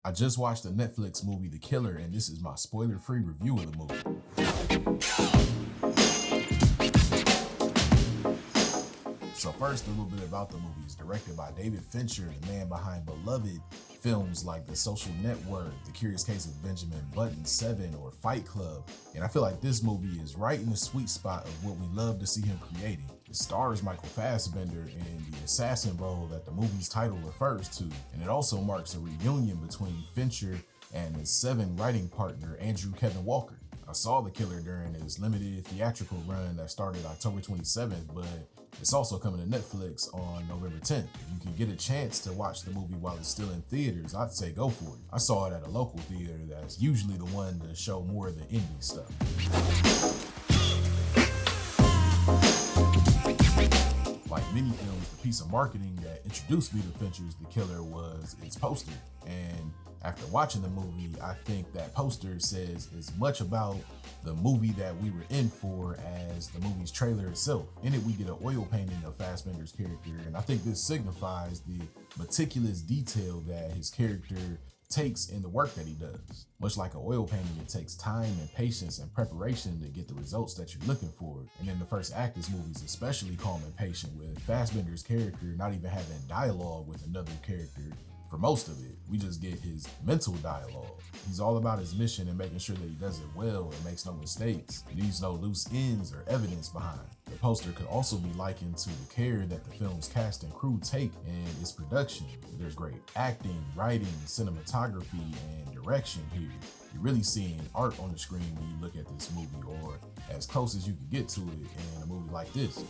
I just watched the Netflix movie The Killer, and this is my spoiler-free review of the movie. So first, a little bit about the movie. It's directed by David Fincher, the man behind beloved films like The Social Network, The Curious Case of Benjamin Button, Seven, or Fight Club. And I feel like this movie is right in the sweet spot of what we love to see him creating. It stars Michael Fassbender in the assassin role that the movie's title refers to, and it also marks a reunion between Fincher and his Seven writing partner, Andrew Kevin Walker. I saw The Killer during his limited theatrical run that started October 27th, but it's also coming to Netflix on November 10th. If you can get a chance to watch the movie while it's still in theaters, I'd say go for it. I saw it at a local theater that's usually the one to show more of the indie stuff. Like many films, the piece of marketing that introduced me to Fincher's The Killer was its poster. And after watching the movie, I think that poster says as much about the movie that we were in for as the movie's trailer itself. In it, we get an oil painting of Fassbender's character, and I think this signifies the meticulous detail that his character takes in the work that he does. Much like an oil painting, it takes time and patience and preparation to get the results that you're looking for. And in the first act, this movie is especially calm and patient, with Fassbender's character not even having dialogue with another character. For most of it, we just get his mental dialogue. He's all about his mission and making sure that he does it well and makes no mistakes, leaves no loose ends or evidence behind. The poster could also be likened to the care that the film's cast and crew take in its production. There's great acting, writing, cinematography, and direction here. You're really seeing art on the screen when you look at this movie, or as close as you can get to it in a movie like this.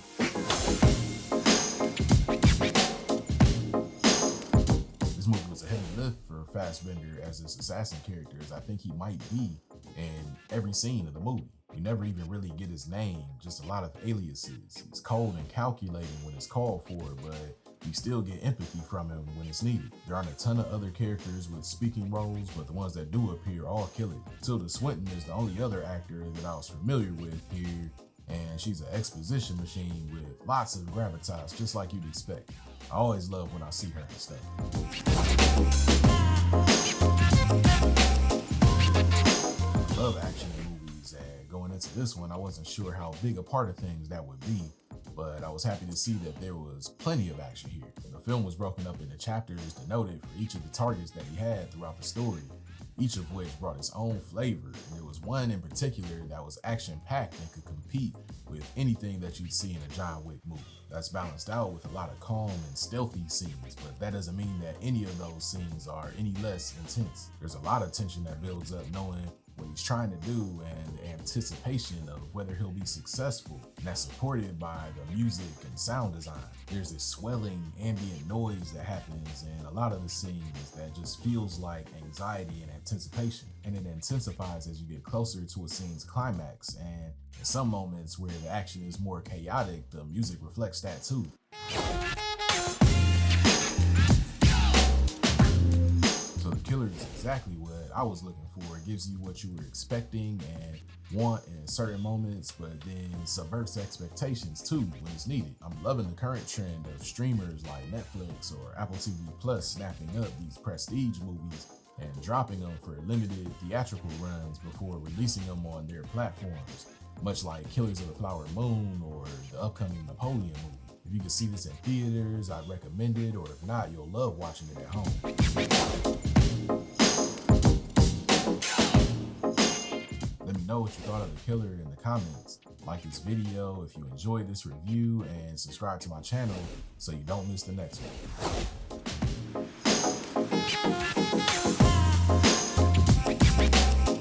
Movie was a heavy lift for Fassbender as this assassin character, as I think he might be in every scene of the movie. You never even really get his name, just a lot of aliases. He's cold and calculating when it's called for, but you still get empathy from him when it's needed. There aren't a ton of other characters with speaking roles, but the ones that do appear all kill it. Tilda Swinton is the only other actor that I was familiar with here, and she's an exposition machine with lots of gravitas, just like you'd expect. I always love when I see her and stuff. I love action in movies, and going into this one, I wasn't sure how big a part of things that would be, but I was happy to see that there was plenty of action here. The film was broken up into chapters denoted for each of the targets that he had throughout the story, each of which brought its own flavor. And there was one in particular that was action-packed and could compete with anything that you'd see in a John Wick movie. That's balanced out with a lot of calm and stealthy scenes, but that doesn't mean that any of those scenes are any less intense. There's a lot of tension that builds up knowing what he's trying to do and anticipation of whether he'll be successful, and that's supported by the music and sound design. There's this swelling ambient noise that happens in a lot of the scenes that just feels like anxiety and anticipation, and it intensifies as you get closer to a scene's climax. And in some moments where the action is more chaotic, the music reflects that too. So The Killer is exactly what I was looking for. It gives you what you were expecting and want in certain moments, but then subverts expectations too when it's needed. I'm loving the current trend of streamers like Netflix or Apple TV Plus snapping up these prestige movies and dropping them for limited theatrical runs before releasing them on their platforms, much like Killers of the Flower Moon or the upcoming Napoleon movie. If you can see this in theaters, I'd recommend it, or if not, you'll love watching it at home. Let me know what you thought of The Killer in the comments. Like this video if you enjoyed this review, and subscribe to my channel so you don't miss the next one.